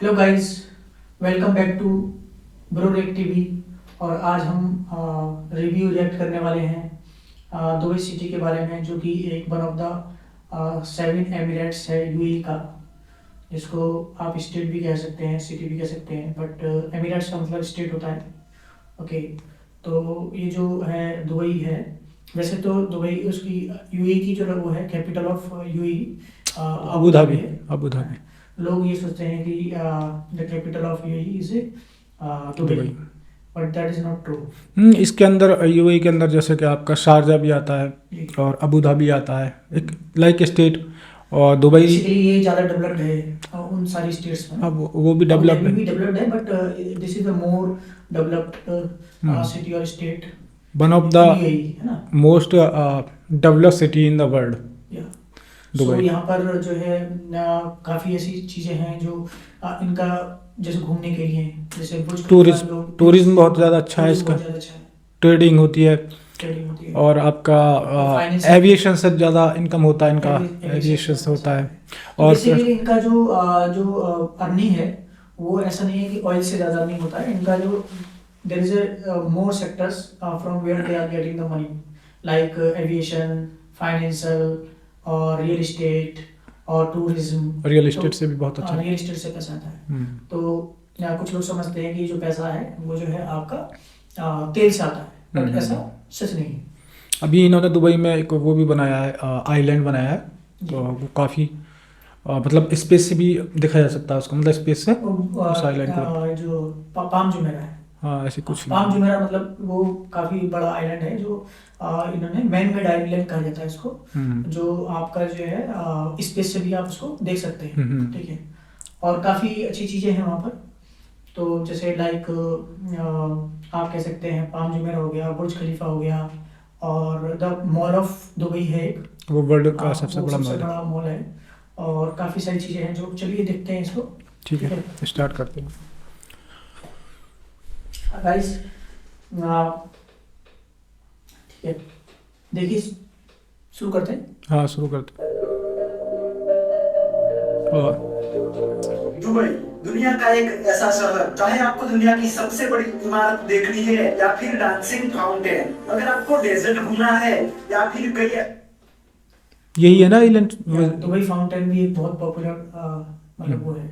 Hello guys, welcome back to Brorek TV. और आज हम रिव्यू रिएक्ट करने वाले हैं दुबई सिटी के बारे में, जो कि एक वन ऑफ द 7 एमिरेट्स है यूएई का, जिसको आप स्टेट भी कह सकते हैं, सिटी भी कह सकते हैं, बट एमिरेट्स का मतलब स्टेट होता है। ओके, तो ये जो है दुबई है, वैसे तो दुबई उसकी यूएई की जो वो है capital of UAE Abu Dhabi. Abu Dhabi लोग ये सोचते हैं कि the capital of UAE is Dubai, Dubai. But that is not true. इसके अंदर यूएई के अंदर जैसे कि आपका शारजा भी आता है और अबू धाबी आता है, एक लाइक स्टेट। और दुबई बेसिकली ये ज़्यादा डेवलप्ड है उन सारी स्टेट्स में। अब वो भी डेवलप्ड भी है। डेवलप्ड है, but this is the more developed city और state one of the UAE, है ना। Most developed city in the world so Dubai. यहाँ पर जो है काफ़ी ऐसी चीज़ें हैं जो इनका जैसे घूमने के लिए, जैसे बुर्ज खलीफा, लोग टूरिज्म बहुत ज़्यादा अच्छा है टूरिज्म इसका। बहुत ज़्यादा अच्छा है, ट्रेडिंग होती है ट्रेडिंग होती है, और आपका फाइनेंस, एविएशन से ज़्यादा इनकम होता है इनका। एविएशन से होता है और बेसिकली इनका जो अर्निंग है वो ऐसा नहीं है कि ऑयल से ज़्यादा अर्निंग होता है। इनका जो there is more sectors from where they are getting the money, like aviation, financial और रियल इस्टेट और टूरिज्म। रियल इस्टेट से भी बहुत अच्छा है। रियल इस्टेट से पैसा आता है। तो कुछ लोग समझते हैं कि जो पैसा है वो जो है आपका तेल से आता है, बट ऐसा सच नहीं है। अभी इन्होंने दुबई में एक वो भी बनाया है, आइलैंड बनाया है, तो वो काफ़ी मतलब स्पेस से भी देखा जा सकता है उसको, मतलब स्पेस से उस आइलैंड को। जो पाम जुमेरा है, हाँ, ऐसे कुछ पाम जुमेरा मतलब वो काफ़ी बड़ा आइलैंड है, जो इन्होंने मैन मेड आइलैंड कहा जाता है इसको, जो आपका जो है स्पेस से भी आप उसको देख सकते हैं। ठीक है, और काफ़ी अच्छी चीज़ें हैं वहाँ पर। तो जैसे लाइक आप कह सकते हैं पाम जुमेरा हो गया, बुर्ज खलीफा हो गया, और द मॉल ऑफ दुबई है एक, वो वर्ल्ड का सबसे वो बड़ा सबसे मॉल है। बड़ा मॉल है। और काफ़ी सारी चीज़ें हैं जो, चलिए देखते हैं इसको। ठीक है, स्टार्ट करते हैं। गाइस, ठीक है, देखिए शुरू करते हैं। हाँ, शुरू करते हैं। और दुबई दुनिया का एक ऐसा शहर, चाहे आपको दुनिया की सबसे बड़ी इमारत देखनी है या फिर डांसिंग फाउंटेन, अगर आपको डेजर्ट घूमना है या फिर कई यही है ना आइलैंड। दुबई फाउंटेन भी एक बहुत पॉपुलर मतलब वो है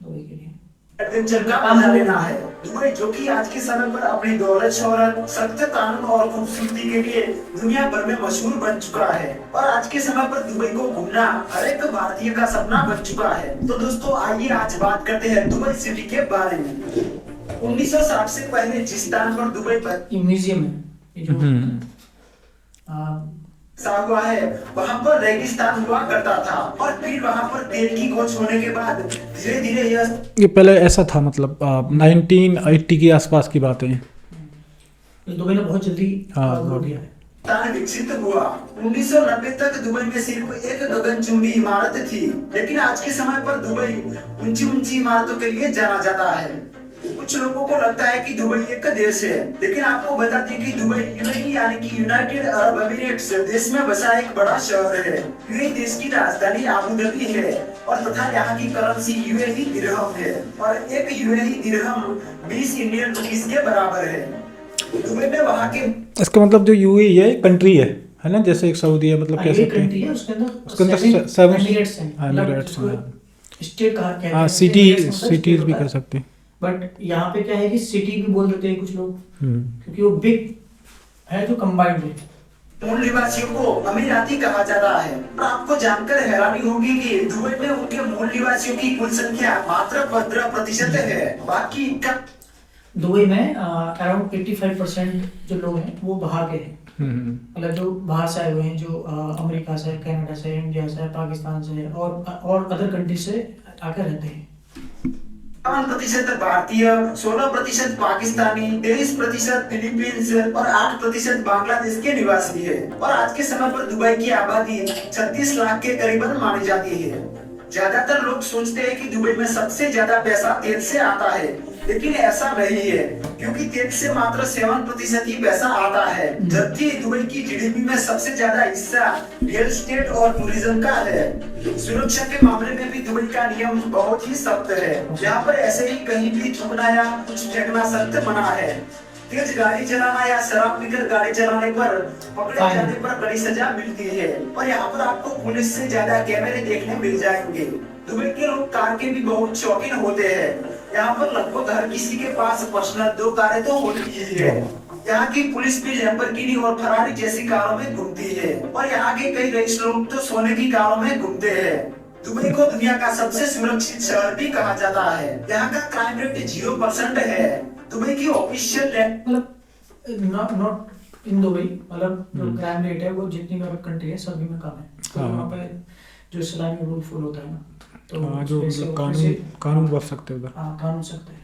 दुबई के लिए। एडवेंचर का मजा लेना है। दुबई जो कि आज के समय पर अपनी दौलत, शोहरत, सख्त कानून और खूबसूरती के लिए दुनिया भर में मशहूर बन चुका है, और आज के समय पर दुबई को घूमना हर एक भारतीय का सपना बन चुका है। तो दोस्तों, आइए आज बात करते हैं दुबई सिटी के बारे में। 1960 से पहले जिस स्थान पर दुबई पर म्यूजियम है, ये जो हुआ है, वहाँ पर रेगिस्तान हुआ करता था, और फिर वहाँ पर तेल की खोज होने के बाद धीरे धीरे ये पहले ऐसा था, मतलब 1980 के आसपास की बात है। दुबई ने बहुत जल्दी हो गया है। विकसित हुआ। 1990 तक दुबई में सिर्फ एक गगनचुंबी इमारत थी, लेकिन आज के समय पर दुबई ऊंची ऊंची इमारतों के लिए जाना जाता है। कुछ लोगों को लगता है कि दुबई एक देश है, लेकिन आपको बता दें कि दुबई यूएई यानी कि यूनाइटेड अरब एमिरेट्स देश में बसा एक बड़ा शहर है। यूएई देश की राजधानी आबू धाबी है, और तथा यहाँ की करेंसी यूएई दिरहम है, और एक यूएई दिरहम 20 इंडियन रुपीस के बराबर है। दुबई में वहाँ के इसका मतलब जो यूएई है कंट्री है ना, जैसे एक सऊदी है, मतलब कह सकते हैं उसके अंदर 7 एमिरेट्स हैं, एमिरेट्स स्टेट कहा कहते हाँ, हैं, सिटीज भी कह सकते हैं। बट यहाँ पे क्या है कि सिटी भी बोल देते हैं कुछ लोग, क्योंकि वो बिग है, जो कंबाइंड है। मूल निवासियों को अमीराती कहा जाता है। आपको जानकर हैरानी होगी कि दुबई में उनके मूल निवासियों की कुल संख्या मात्र 15% है। बाकी का दुबई में अराउंड 85% जो लोग हैं वो बाहर के हैं, मतलब जो बाहर से आए हुए हैं, जो अमेरिका से, कनाडा से, इंडिया से, पाकिस्तान से और अदर कंट्री से आकर रहते हैं। 5% भारतीय, 16% पाकिस्तानी, 23% फिलीपींस और 8% बांग्लादेश के निवासी है। और आज के समय पर दुबई की आबादी 36 लाख के करीबन मानी जाती है। ज्यादातर लोग सोचते हैं कि दुबई में सबसे ज्यादा पैसा तेल से आता है, लेकिन ऐसा नहीं है, क्योंकि टैक्स से मात्र 7% ही पैसा आता है, जबकि दुबई की जीडीपी में सबसे ज्यादा हिस्सा रियल एस्टेट और टूरिज्म का है। सुरक्षा के मामले में भी दुबई का नियम बहुत ही सख्त है। यहाँ पर ऐसे ही कहीं भी थूकना या कुछ फेंकना सख्त मना है। तेज गाड़ी चलाना या शराब पीकर गाड़ी चलाने पर पकड़े जाने पर बड़ी सजा मिलती है, और यहाँ पर आपको पुलिस से ज्यादा कैमरे देखने मिल जाएंगे। दुबई के लोग कार के भी बहुत शौकीन होते हैं। यहाँ पर लगभग हर किसी के पास पर्सनल 2 कारें तो होती ही है। यहाँ की पुलिस भी लैम्बोर्गिनी और फरारी जैसी कारों में घूमती है, और यहाँ के कई रईस लोग तो सोने की कारों में घूमते हैं। दुबई को दुनिया का सबसे सुरक्षित शहर भी कहा जाता है। यहाँ का क्राइम रेट 0% है। दुबई की ऑफिशियल मतलब नॉट इन दुबई, मतलब जो क्राइम रेट है वो जितनी भी अरब कंट्री है सभी में कम है। तो वहाँ पे जो इस्लामी रूल फॉलो होता है ना, तो जो कानून बच सकते हैं उधर। कानून सकते हैं।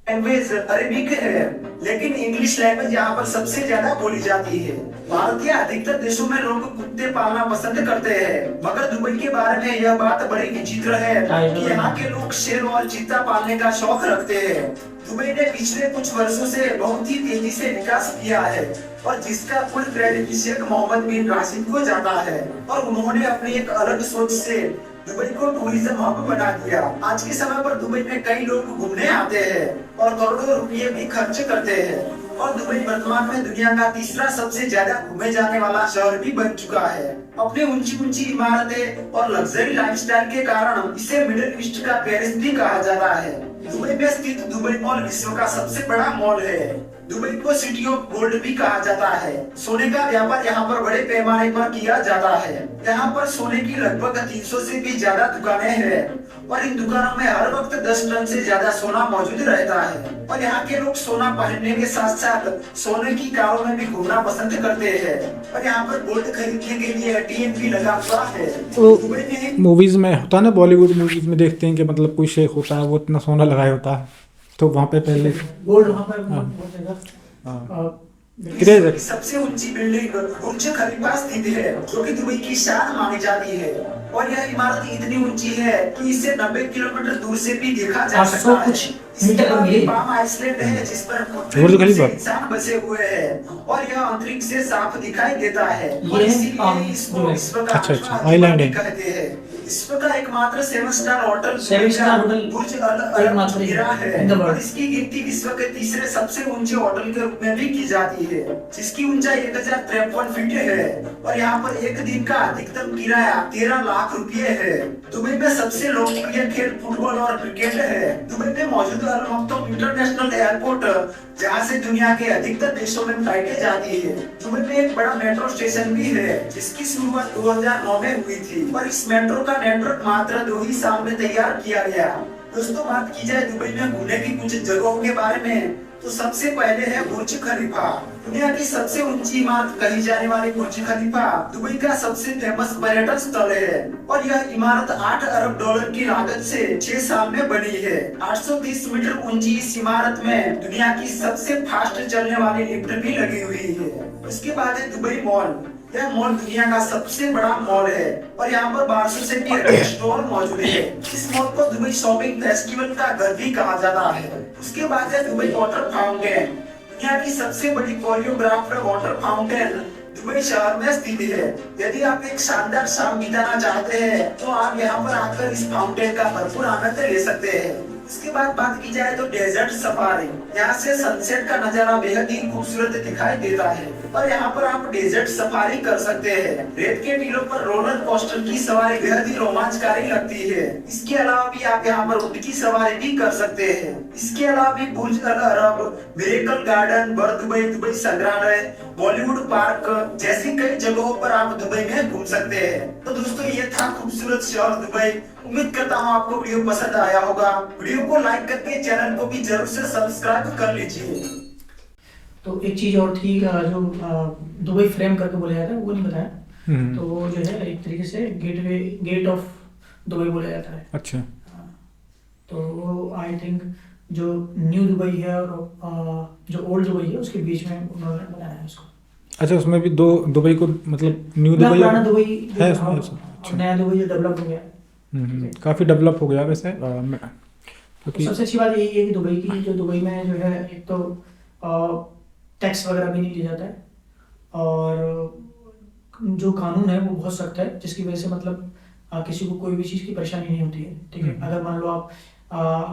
लैंग्वेज अरेबिक है, लेकिन इंग्लिश लैंग्वेज यहाँ पर सबसे ज्यादा बोली जाती है। भारत के अधिकतर देशों में लोग कुत्ते पालना पसंद करते हैं, मगर दुबई के बारे में यह बात बड़ी विचित्र है कि यहाँ के लोग शेर और चीता पालने का शौक रखते हैं। दुबई ने पिछले कुछ वर्षों से बहुत ही तेजी से विकास किया है, और जिसका फुल क्रेडिट शेख मोहम्मद बिन राशिद को जाता है, और उन्होंने अपनी एक अलग सोच से दुबई को टूरिज्म हब बना दिया। आज के समय पर दुबई में कई लोग घूमने आते हैं और करोड़ों रुपये भी खर्च करते हैं, और दुबई वर्तमान में दुनिया का तीसरा सबसे ज्यादा घूमे जाने वाला शहर भी बन चुका है। अपने ऊंची ऊंची इमारतें और लग्जरी लाइफस्टाइल के कारण इसे मिडिल ईस्ट का पेरिस भी कहा जाता है। दुबई में स्थित दुबई मॉल विश्व का सबसे बड़ा मॉल है। दुबई को सिटी ऑफ गोल्ड भी कहा जाता है। सोने का व्यापार यहाँ पर बड़े पैमाने पर किया जाता है। यहाँ पर सोने की लगभग 300 से भी ज्यादा दुकानें हैं, और इन दुकानों में हर वक्त 10 टन से ज्यादा सोना मौजूद रहता है। और यहाँ के लोग सोना पहनने के साथ साथ सोने की कारों में भी घूमना पसंद करते हैं, और यहाँ पर गोल्ड खरीदने के लिए ATM भी लगा हुआ है। दुबई में मूवीज में होता है ना, बॉलीवुड मूवीज में देखते हैं कि मतलब कोई शेख होता है, वो इतना सोना लगाया होता है, तो वहाँ पे पहले गोल्ड वहाँ पर बहुत ज्यादा क्रेज है। सबसे ऊंची बिल्डिंग बुर्ज खलीफा स्थित है, जो कि दुबई की शान मानी जाती है, और यह इमारत इतनी ऊंची है कि इसे 90 किलोमीटर दूर से भी देखा जा सकता है। इसके अलावा पाम आइसलैंड है, जिस पर बुर्ज खलीफा इंसान बसे हुए हैं, और यह अंतरिक्ष से साफ दिखाई देता है, और ये इसीलिए इसको विश्व का अच्छा आइलैंड है। कहते हैं। विश्व का एकमात्र 7 स्टार होटल बुर्ज अल एकमात्र गिरा है, in the world। और इसकी गिनती विश्व के तीसरे सबसे ऊंचे होटल के रूप में भी की जाती है, जिसकी ऊंचाई 1053 फीट है, और यहाँ पर एक दिन का अधिकतम किराया 13 लाख रुपए है। दुबई में सबसे लोकप्रिय खेल फुटबॉल और क्रिकेट है। दुबई में मौजूद अल मक्तूम इंटरनेशनल एयरपोर्ट, जहाँ से दुनिया के अधिकतर देशों में फ्लाइटें जाती है। दुबई में एक बड़ा मेट्रो स्टेशन भी है, जिसकी शुरुआत 2009 में हुई थी, और इस मेट्रो का नेटवर्क मात्र 2 ही साल में तैयार किया गया। दोस्तों, बात की जाए दुबई में घूमने की कुछ जगहों के बारे में, तो सबसे पहले है बुर्ज खलीफा। दुनिया की सबसे ऊंची इमारत कही जाने वाली बुर्ज खलीफा दुबई का सबसे फेमस पर्यटन स्थल है, और यह इमारत 8 अरब डॉलर की लागत से 6 साल में बनी है। 830 मीटर ऊंची इस इमारत में दुनिया की सबसे फास्ट चलने वाली लिफ्ट भी लगी हुई है। उसके बाद है दुबई मॉल। यह मॉल दुनिया का सबसे बड़ा मॉल है, और यहाँ पर 1200 से भी अधिक स्टोर मौजूद है। इस मॉल को दुबई शॉपिंग फेस्टिवल का घर भी कहा जाता है। उसके बाद है दुबई वाटर फाउंटेन। दुनिया की सबसे बड़ी कोरियोग्राफ्ड वाटर फाउंटेन दुबई शहर में स्थित है। यदि आप एक शानदार शाम बिताना चाहते हैं, तो आप यहाँ पर आकर इस फाउंटेन का भरपूर आनंद ले सकते हैं। उसके बाद बात की जाए तो डेजर्ट सफारी। यहाँ से सनसेट का नजारा बेहद ही खूबसूरत दिखाई देता है, और यहाँ पर आप डेजर्ट सफारी कर सकते हैं। रेत के टीलों पर रोलर कोस्टर की सवारी बेहद ही रोमांचकारी लगती है। इसके अलावा भी आप यहाँ पर ऊंट की सवारी भी कर सकते हैं। इसके अलावा भी बुर्ज अल अरब, मिरेकल गार्डन, बर दुबई, दुबई संग्रहालय, बॉलीवुड पार्क जैसी कई जगहों पर आप दुबई में घूम सकते हैं। तो दोस्तों, ये था खूबसूरत शहर दुबई। उम्मीद करता हूँ आपको वीडियो पसंद आया होगा। वीडियो को लाइक करके चैनल को भी जरूर से सब्सक्राइब कर लीजिए। तो एक चीज और थी, जो दुबई फ्रेम करके बोला जाता है, वो नहीं बताया। तो वो जो है एक तरीके से गेट ऑफ दुबई बोला जाता है। अच्छा। तो वो आई थिंक जो न्यू दुबई है और जो ओल्ड दुबई है, उसके बीच में उन्होंने बनाया है उसको। अच्छा, उसमें भी दो दुबई को, मतलब न्यू दुबई पुराना दुबई है और नया दुबई जो डेवलप हो गया। काफ़ी डेवलप हो गया वैसे। तो क्योंकि सबसे अच्छी बात यही है कि दुबई की, जो दुबई में जो है एक तो टैक्स वगैरह भी नहीं लिया जाता है, और जो कानून है वो बहुत सख्त है, जिसकी वजह से मतलब किसी को कोई भी चीज़ की परेशानी नहीं होती है। ठीक है, अगर मान लो आप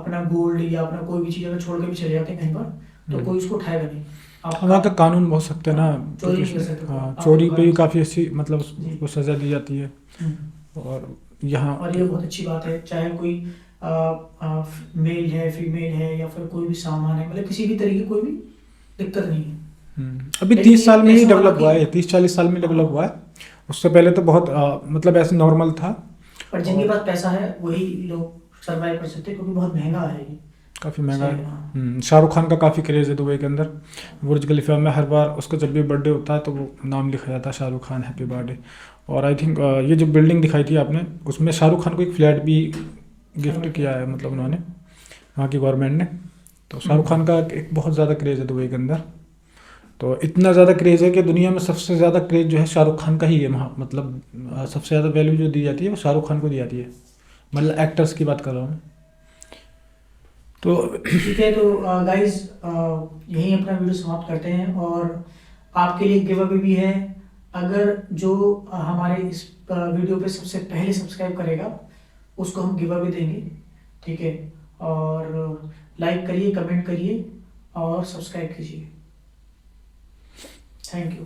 अपना गोल्ड या अपना कोई भी चीज़ अगर छोड़ के भी चले जाते हैं कहीं पर, तो कोई उसको उठाएगा नहीं। आप वहाँ का कानून बहुत सख्त है ना, चोरी क्योंकि नहीं कर सकते, हाँ, आप चोरी पे भी दुकान- काफ़ी अच्छी मतलब जी। उसको सज़ा दी जाती है। हम्म। और यहाँ और ये बहुत अच्छी बात है, चाहे कोई मेल है, फीमेल है, या फिर कोई भी सामान है, मतलब किसी भी तरीके की कोई भी दिक्कत नहीं है। अभी लेकिन 30 ये साल में ही पैसा वाला डेवलप हुआ की- है, 30-40 साल में डेवलप हाँ। हुआ है। उससे पहले तो बहुत मतलब ऐसे नॉर्मल था। पर जिनके पास पैसा है वही लोग सर्वाइव कर सकते हैं, क्योंकि बहुत महंगा है ये। काफ़ी महंगा सही, है। हाँ। शाहरुख खान का काफ़ी क्रेज़ है दुबई के अंदर। बुर्ज खलीफा में हर बार उसका जब भी बर्थडे होता है तो वो नाम लिखा जाता है, शाहरुख खान हैप्पी बर्थडे। और आई थिंक ये जो बिल्डिंग दिखाई थी आपने, उसमें शाहरुख खान को एक फ्लैट भी गिफ्ट किया है, मतलब उन्होंने, वहाँ की गवर्नमेंट ने। तो शाहरुख खान का एक बहुत ज़्यादा क्रेज़ है दुबई के अंदर। तो इतना ज़्यादा क्रेज़ है कि दुनिया में सबसे ज़्यादा क्रेज़ जो है शाहरुख खान का ही है वहाँ, मतलब सबसे ज़्यादा वैल्यू जो दी जाती है वो शाहरुख खान को दी जाती है, मतलब एक्टर्स की बात कर रहा हूँ मैं। तो ठीक है, तो गाइज यहीं अपना वीडियो समाप्त करते हैं, और आपके लिए गिव अवे भी है। अगर जो हमारे इस वीडियो पे सबसे पहले सब्सक्राइब करेगा उसको हम गिव अवे देंगे। ठीक है, और लाइक करिए, कमेंट करिए और सब्सक्राइब कीजिए। Thank you.